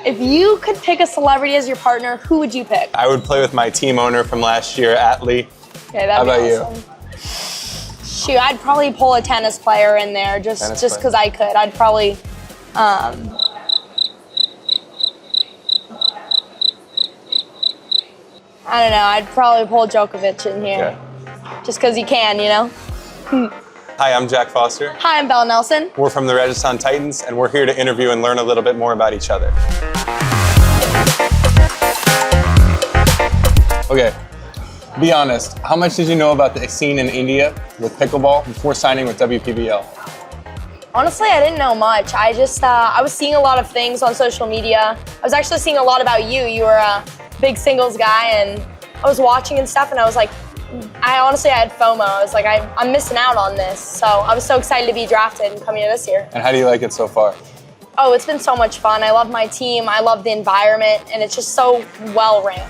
If you could pick a celebrity as your partner, who would you pick? I would play with my team owner from last year, Atlee. Okay, that'd How be about awesome. Shoot, I'd probably pull a tennis player in there just because I could. I'd probably, I don't know, I'd probably pull Djokovic in here. Okay. Just because he can, you know? Hi, I'm Jack Foster. Hi, I'm Belle Nelson. We're from the Rajasthan Titans, and we're here to interview and learn a little bit more about each other. Okay, be honest, how much did you know about the scene in India with pickleball before signing with WPBL? Honestly, I didn't know much. I just, I was seeing a lot of things on social media. I was actually seeing a lot about you. You were a big singles guy, and I was watching and stuff, and I was like, I had FOMO. I was like, I'm missing out on this. So I was so excited to be drafted and come here this year. And how do you like it so far? Oh, it's been so much fun. I love my team. I love the environment, and it's just so well ran.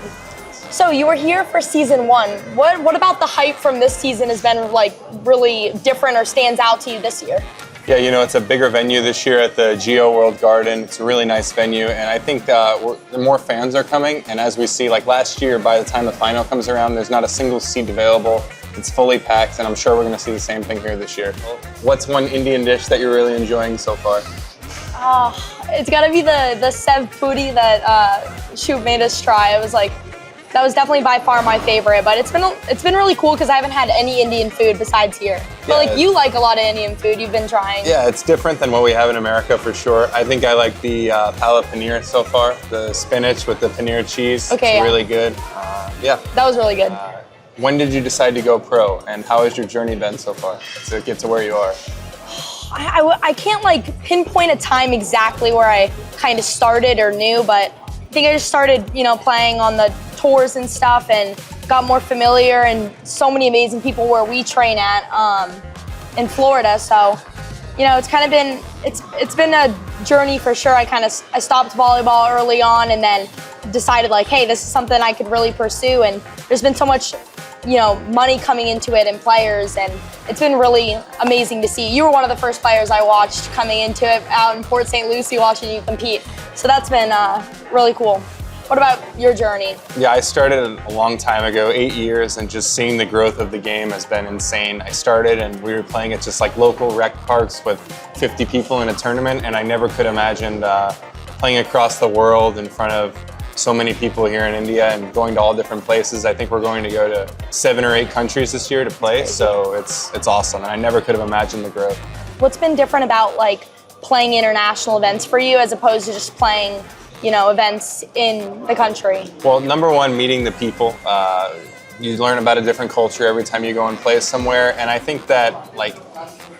So you were here for season 1. What about the hype from this season has been like really different or stands out to you this year? Yeah, you know, it's a bigger venue this year at the Geo World Garden. It's a really nice venue, and I think the more fans are coming, and as we see, like last year, by the time the final comes around, there's not a single seat available. It's fully packed, and I'm sure we're going to see the same thing here this year. What's one Indian dish that you're really enjoying so far? It's got to be the sev puri that Shoot made us try. It was like, that was definitely by far my favorite, but it's been really cool because I haven't had any Indian food besides here. But like you like a lot of Indian food, you've been trying. Yeah, it's different than what we have in America for sure. I think I like the palak paneer so far, the spinach with the paneer cheese. Okay, it's really good. Yeah. That was really good. When did you decide to go pro, and how has your journey been so far to get to where you are? I can't like pinpoint a time exactly where I kind of started or knew, but I think I just started, you know, playing on the tours and stuff and got more familiar, and so many amazing people where we train at in Florida. So, you know, it's kind of been, it's been a journey for sure. I stopped volleyball early on and then decided like, hey, this is something I could really pursue, and there's been so much, you know, money coming into it and players, and it's been really amazing to see. You were one of the first players I watched coming into it out in Port St. Lucie watching you compete. So that's been really cool. What about your journey? Yeah, I started a long time ago, 8 years, and just seeing the growth of the game has been insane. I started and we were playing at just like local rec parks with 50 people in a tournament, and I never could imagine playing across the world in front of so many people here in India and going to all different places. I think we're going to go to 7 or 8 countries this year to play, so it's awesome, and I never could have imagined the growth. What's been different about like playing international events for you as opposed to just playing, you know, events in the country? Well, number one, meeting the people. You learn about a different culture every time you go and play somewhere, and I think that like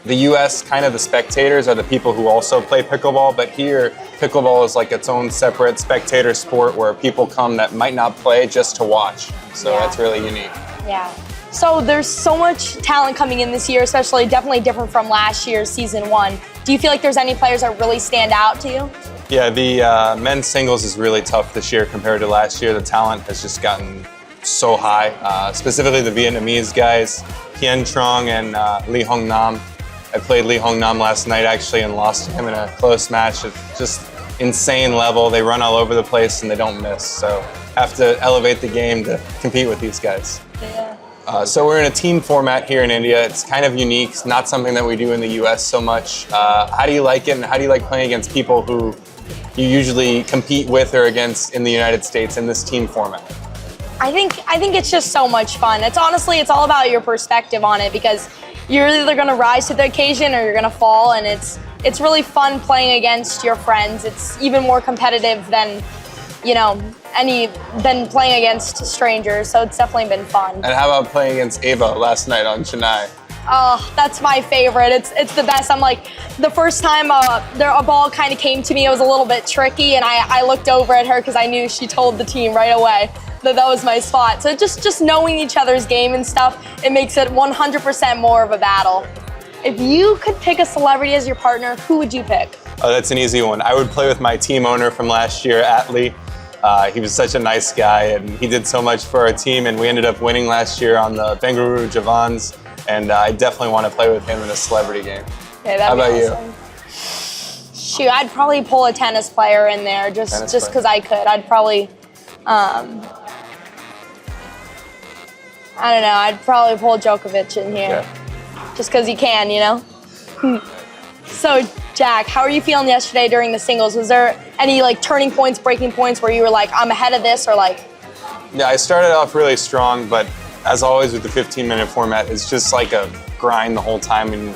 the US, kind of the spectators are the people who also play pickleball, but here pickleball is like its own separate spectator sport where people come that might not play just to watch. So that's really unique. Yeah. So there's so much talent coming in this year, especially definitely different from last year's season 1. Do you feel like there's any players that really stand out to you? Yeah, the men's singles is really tough this year compared to last year. The talent has just gotten so high, specifically the Vietnamese guys, Hien Trong and Lee Hong Nam. I played Lee Hong Nam last night actually and lost to him in a close match. It's just insane level. They run all over the place and they don't miss. So have to elevate the game to compete with these guys. Yeah. So we're in a team format here in India. It's kind of unique. It's not something that we do in the US so much. How do you like it, and how do you like playing against people who you usually compete with or against in the United States in this team format? I think it's just so much fun. It's all about your perspective on it, because you're either gonna rise to the occasion or you're gonna fall, and it's really fun playing against your friends. It's even more competitive than, you know, than playing against strangers, so it's definitely been fun. And how about playing against Ava last night on Chennai? Oh, that's my favorite. It's the best. I'm like, the first time a ball kind of came to me, it was a little bit tricky, and I looked over at her because I knew she told the team right away that was my spot. So just knowing each other's game and stuff, it makes it 100% more of a battle. If you could pick a celebrity as your partner, who would you pick? Oh, that's an easy one. I would play with my team owner from last year, Atlee. He was such a nice guy, and he did so much for our team, and we ended up winning last year on the Bengaluru Javans, and I definitely want to play with him in a celebrity game. Okay, that'd be awesome. How about you? Shoot, I'd probably pull a tennis player in there just because I could. I'd probably, I don't know, I'd probably pull Djokovic in here. Just because he can, you know? So, Jack, how are you feeling yesterday during the singles? Was there any like turning points, breaking points where you were like, I'm ahead of this, or like? Yeah, I started off really strong, but as always with the 15-minute format, it's just like a grind the whole time, and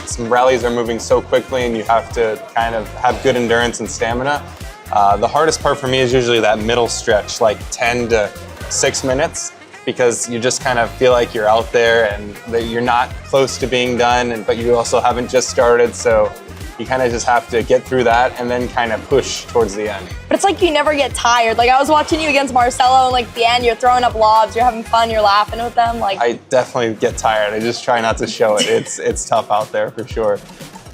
some rallies are moving so quickly, and you have to kind of have good endurance and stamina. The hardest part for me is usually that middle stretch, like 10 to 6 minutes, because you just kind of feel like you're out there and that you're not close to being done, but you also haven't just started, so you kind of just have to get through that and then kind of push towards the end. But it's like you never get tired. Like I was watching you against Marcelo, and like at the end, you're throwing up lobs, you're having fun, you're laughing with them. Like I definitely get tired. I just try not to show it. It's tough out there for sure.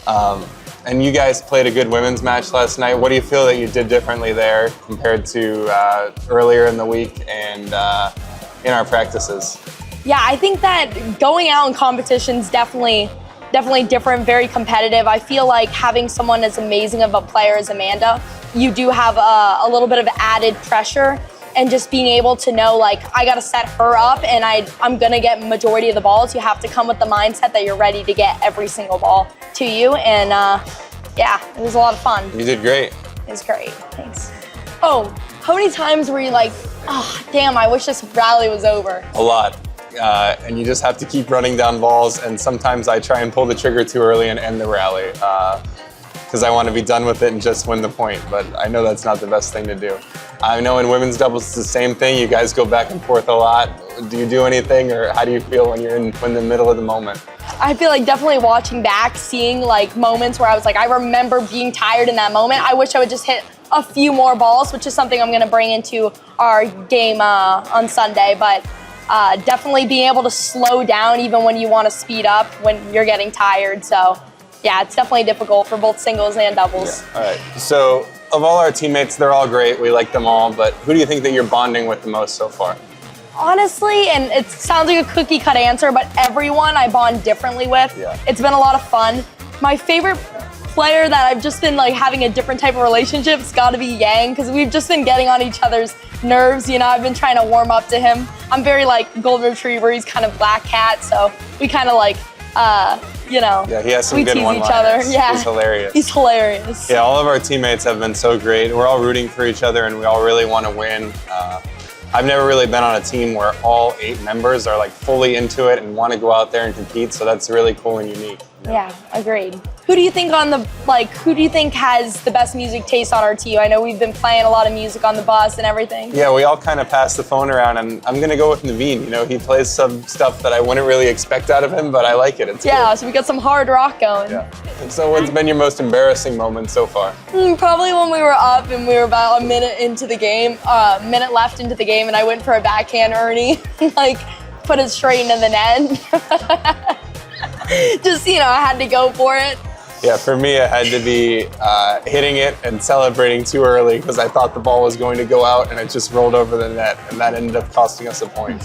And you guys played a good women's match last night. What do you feel that you did differently there compared to earlier in the week and in our practices? Yeah, I think that going out in competitions definitely different, very competitive. I feel like having someone as amazing of a player as Amanda, you do have a little bit of added pressure, and just being able to know like I gotta set her up and I'm gonna get majority of the balls. You have to come with the mindset that you're ready to get every single ball to you, and yeah, it was a lot of fun. You did great. It was great, thanks. Oh, how many times were you like, oh damn, I wish this rally was over? A lot. And you just have to keep running down balls, and sometimes I try and pull the trigger too early and end the rally because I want to be done with it and just win the point, but I know that's not the best thing to do. I know in women's doubles it's the same thing. You guys go back and forth a lot. Do you do anything, or how do you feel when you're in the middle of the moment? I feel like definitely watching back, seeing like moments where I was like, I remember being tired in that moment. I wish I would just hit a few more balls, which is something I'm going to bring into our game on Sunday, but definitely being able to slow down even when you want to speed up when you're getting tired. So yeah, it's definitely difficult for both singles and doubles. Yeah. All right. So of all our teammates, they're all great. We like them all, but who do you think that you're bonding with the most so far? Honestly, and it sounds like a cookie cut answer, but everyone I bond differently with. Yeah. It's been a lot of fun. My favorite player that I've just been like having a different type of relationship, it's got to be Yang, because we've just been getting on each other's nerves. You know, I've been trying to warm up to him. I'm very like golden retriever. He's kind of black cat, so we kind of like, you know. Yeah, he has some we good tease one-liners. each other. Yeah, he's hilarious. He's hilarious. Yeah, all of our teammates have been so great. We're all rooting for each other, and we all really want to win. I've never really been on a team where all 8 members are like fully into it and want to go out there and compete. So that's really cool and unique. Yeah, agreed. Who do you think who do you think has the best music taste on our team? I know we've been playing a lot of music on the bus and everything. Yeah, we all kind of pass the phone around, and I'm gonna go with Naveen. You know, he plays some stuff that I wouldn't really expect out of him, but I like it. It's yeah, cool. so we got some hard rock going. Yeah. And so what's been your most embarrassing moment so far? Probably when we were up and we were about a minute into the game, minute left into the game, and I went for a backhand Ernie, like put it straight into the net. Just, you know, I had to go for it. Yeah, for me, it had to be hitting it and celebrating too early because I thought the ball was going to go out and it just rolled over the net, and that ended up costing us a point.